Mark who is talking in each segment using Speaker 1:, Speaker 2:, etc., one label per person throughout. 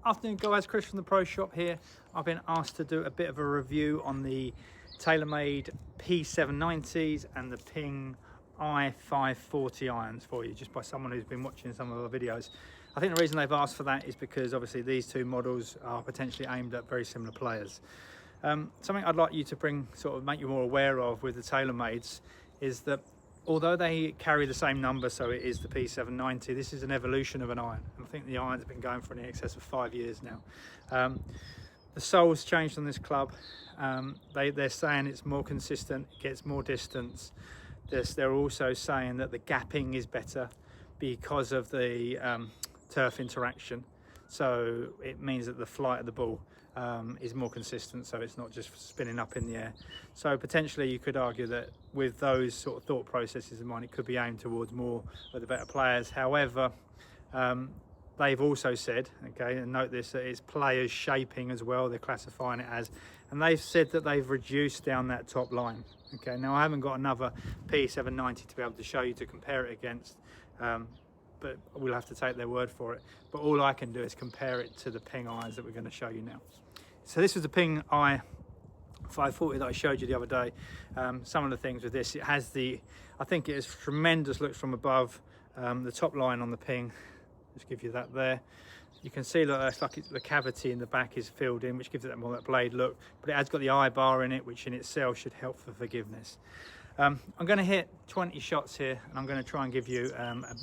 Speaker 1: Afternoon guys, Chris from the Pro Shop here. I've been asked to do a bit of a review on the Taylormade P790s and the Ping i540 irons for you, just by someone who's been watching some of our videos. I think the reason they've asked for that is because obviously these two models are potentially aimed at very similar players. Something I'd like you to make you more aware of with the Taylormades is that although they carry the same number, so it is the P790, this is an evolution of an iron. And I think the irons have been going for in excess of 5 years now. The sole's changed on this club. They're saying it's more consistent, it gets more distance. They're also saying that the gapping is better because of the turf interaction. So it means that the flight of the ball is more consistent, so it's not just spinning up in the air. So potentially you could argue that with those sort of thought processes in mind, it could be aimed towards more of the better players. However, they've also said, okay, and note this, that it's players shaping as well, they're classifying it as, and they've said that they've reduced down that top line. Okay, now I haven't got another P790 to be able to show you to compare it against, but we'll have to take their word for it. But all I can do is compare it to the Ping irons that we're going to show you now. So this was the Ping i540 that I showed you the other day. Some of the things with this, it has I think it has tremendous looks from above. The top line on the Ping, just give you that there. You can see that it's like the cavity in the back is filled in, which gives it that blade look, but it has got the eye bar in it, which in itself should help for forgiveness. I'm going to hit 20 shots here, and I'm going to try and give you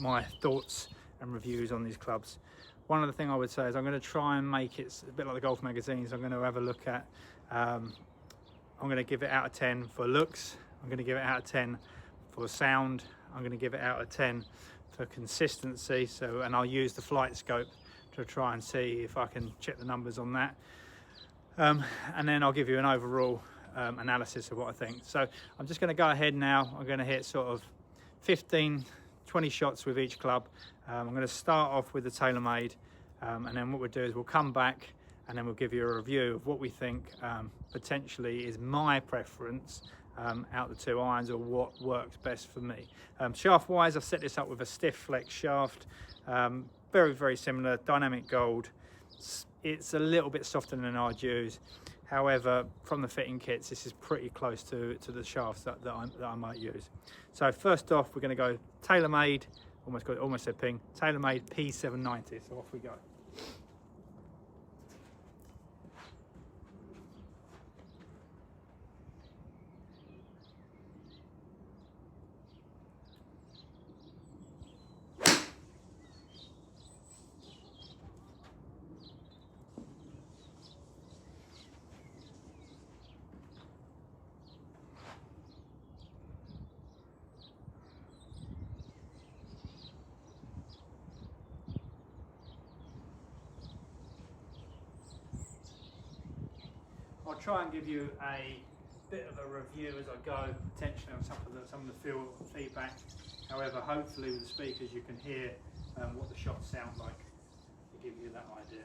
Speaker 1: my thoughts and reviews on these clubs. One other thing I would say is I'm going to try and make it a bit like the golf magazines. I'm going to have a look at, I'm going to give it out of 10 for looks, I'm going to give it out of 10 for sound, I'm going to give it out of 10 for consistency, and I'll use the flight scope to try and see if I can check the numbers on that. And then I'll give you an overall analysis of what I think. So I'm just going to go ahead now. I'm going to hit sort of 15, 20 shots with each club. I'm going to start off with the Taylormade, and then what we'll do is we'll come back and then we'll give you a review of what we think potentially is my preference out the two irons, or what works best for me. Shaft wise, I've set this up with a stiff flex shaft, very, very similar, dynamic gold. It's a little bit softer than an Ardu's. However, from the fitting kits, this is pretty close to the shafts that I might use. So first off, we're going to go Taylormade, almost said Ping, Taylormade P790, so off we go. I'll try and give you a bit of a review as I go, potentially on some of the field feedback. However, hopefully with the speakers you can hear what the shots sound like to give you that idea.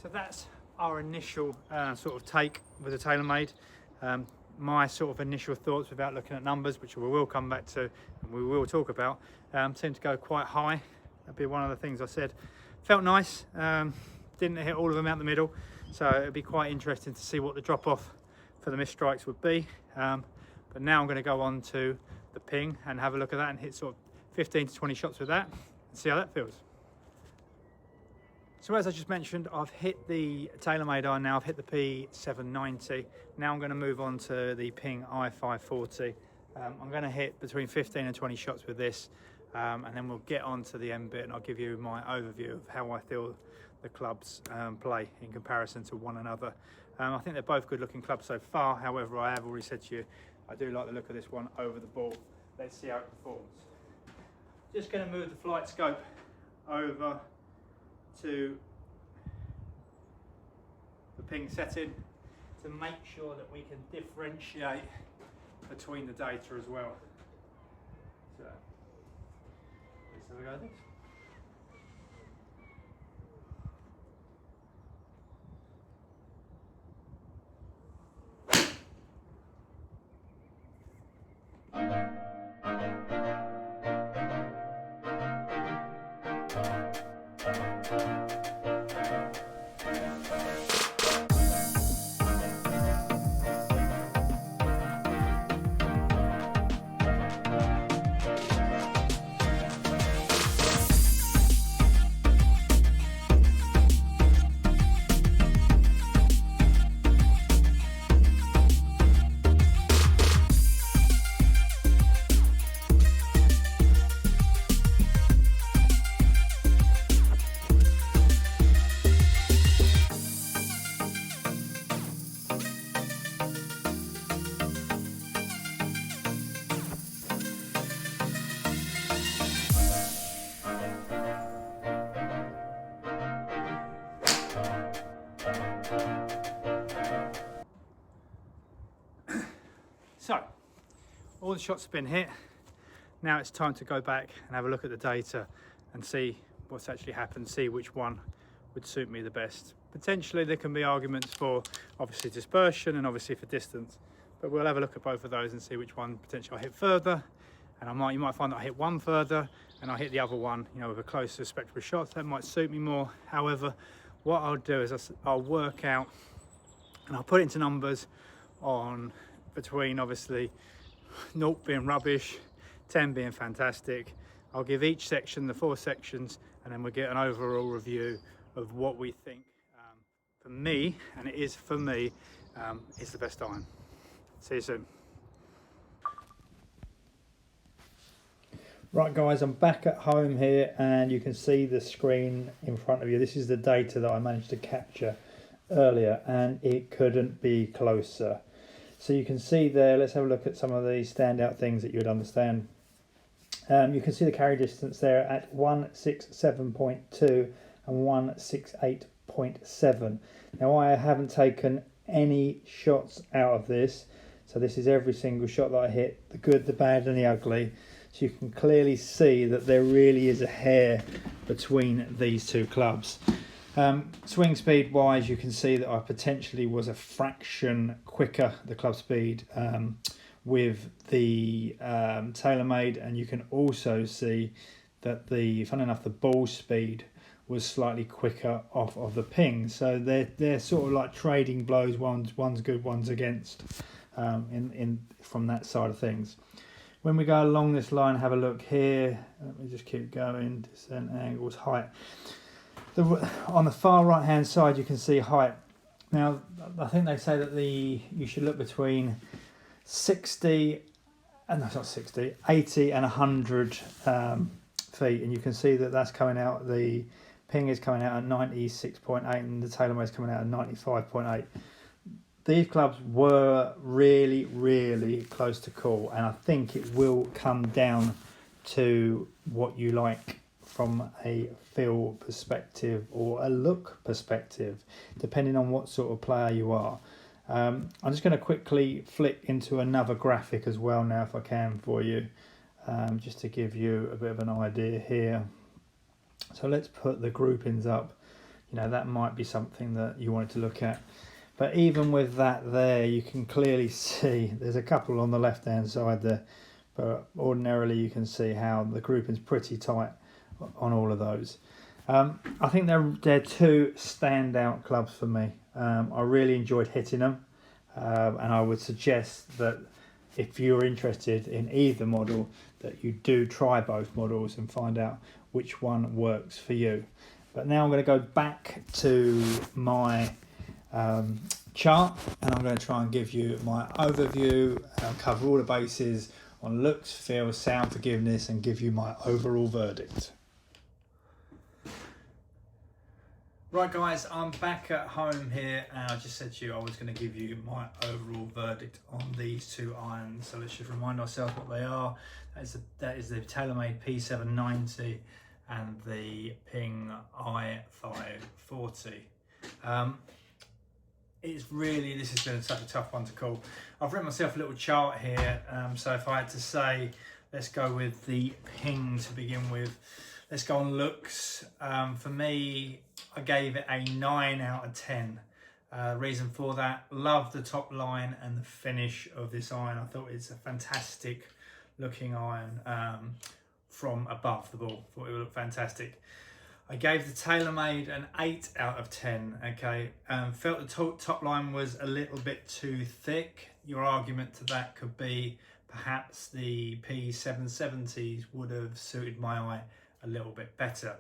Speaker 1: So that's our initial sort of take with the Taylormade. my sort of initial thoughts without looking at numbers, which we will come back to and we will talk about, seem to go quite high. That'd be one of the things I said. Felt nice, didn't hit all of them out the middle, so it'd be quite interesting to see what the drop off for the missed strikes would be. But now I'm going to go on to the ping and have a look at that and hit sort of 15 to 20 shots with that and see how that feels. So as I just mentioned, I've hit the Taylormade iron now, I've hit the P790. Now I'm going to move on to the Ping i540. I'm going to hit between 15 and 20 shots with this, and then we'll get on to the end bit and I'll give you my overview of how I feel the clubs play in comparison to one another. I think they're both good looking clubs so far. However, I have already said to you, I do like the look of this one over the ball. Let's see how it performs. Just going to move the flight scope over to the ping setting to make sure that we can differentiate between the data as well. So let's have a go at this. So, all the shots have been hit. Now it's time to go back and have a look at the data and see what's actually happened, see which one would suit me the best. Potentially there can be arguments for obviously dispersion and obviously for distance, but we'll have a look at both of those and see which one potentially I hit further. And you might find that I hit one further and I hit the other one, you know, with a closer spectrum of shots. That might suit me more. However, what I'll do is I'll work out and I'll put it into numbers on between obviously 0 being rubbish, 10 being fantastic. I'll give each section the 4 sections and then we'll get an overall review of what we think for me, and it is for me, is the best iron. See you soon. Right guys, I'm back at home here and you can see the screen in front of you. This is the data that I managed to capture earlier and it couldn't be closer. So you can see there, let's have a look at some of the standout things that you would understand. You can see the carry distance there at 167.2 and 168.7. Now I haven't taken any shots out of this, so this is every single shot that I hit, the good, the bad and the ugly. So you can clearly see that there really is a hair between these two clubs. Swing speed wise, you can see that I potentially was a fraction quicker, the club speed, with the Taylormade, and you can also see that funny enough, the ball speed was slightly quicker off of the ping. So they're sort of like trading blows. One's good, one's against, from that side of things. When we go along this line, have a look here. Let me just keep going. Descent angles, height. On the far right hand side you can see height. Now I think they say that you should look between 80 and 100 feet, and you can see that that's coming out, the ping is coming out at 96.8 and the Taylormade is coming out at 95.8. These clubs were really close to call, and I think it will come down to what you like from a feel perspective or a look perspective, depending on what sort of player you are. I'm just going to quickly flick into another graphic as well now, if I can, for you, just to give you a bit of an idea here. So let's put the groupings up. You know, that might be something that you wanted to look at. But even with that there, you can clearly see there's a couple on the left hand side there, but ordinarily you can see how the grouping's pretty tight on all of those. I think they're two standout clubs for me. I really enjoyed hitting them, and I would suggest that if you're interested in either model, that you do try both models and find out which one works for you. But now I'm going to go back to my chart, and I'm going to try and give you my overview, cover all the bases on looks, feel, sound, forgiveness, and give you my overall verdict. Right guys, I'm back at home here, and I just said to you I was going to give you my overall verdict on these two irons. So let's just remind ourselves what they are. That is the Taylormade P790 and the Ping i540. This has been such a tough one to call. I've written myself a little chart here, so if I had to say, let's go with the Ping to begin with. Let's go on looks. For me, I gave it a 9 out of 10. Reason for that, love the top line and the finish of this iron. I thought it's a fantastic looking iron from above the ball. Thought it would look fantastic. I gave the Taylormade an 8 out of 10, okay. Felt the top line was a little bit too thick. Your argument to that could be perhaps the P770s would have suited my eye a little bit better.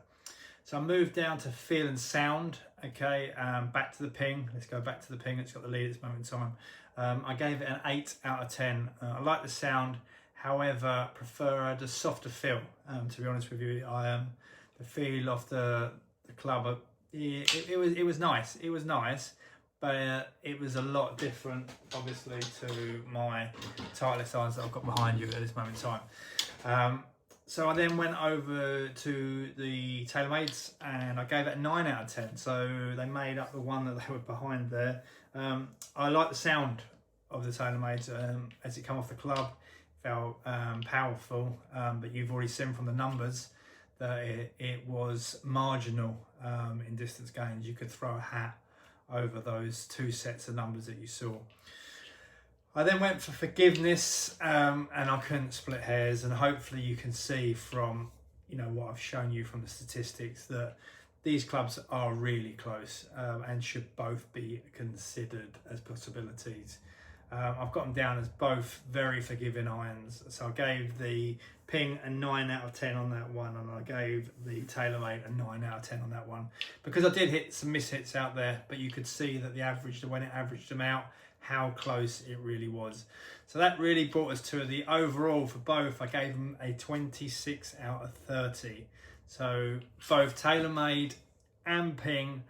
Speaker 1: So I moved down to feel and sound, okay. Back to the Ping. Let's go back to the Ping. It's got the lead at this moment in time. I gave it an 8 out of 10. I like the sound, however, prefer the softer feel. To be honest with you, the feel of the club, it was nice. It was nice, but it was a lot different, obviously, to my Titleist irons that I've got behind you at this moment in time. So I then went over to the Taylormades and I gave it a 9 out of 10. So they made up the one that they were behind there. I like the sound of the Taylormades as it come off the club. Felt powerful, but you've already seen from the numbers that it was marginal in distance gains. You could throw a hat over those two sets of numbers that you saw. I then went for forgiveness, and I couldn't split hairs, and hopefully you can see from what I've shown you from the statistics that these clubs are really close and should both be considered as possibilities. I've got them down as both very forgiving irons, so I gave the Ping a 9 out of 10 on that one, and I gave the Taylormade a 9 out of 10 on that one, because I did hit some mishits out there, but you could see that when it averaged them out, how close it really was. So that really brought us to the overall for both. I gave them a 26 out of 30. So both Taylormade and Ping,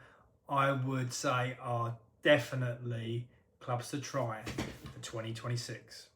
Speaker 1: I would say, are definitely clubs to try for 2026.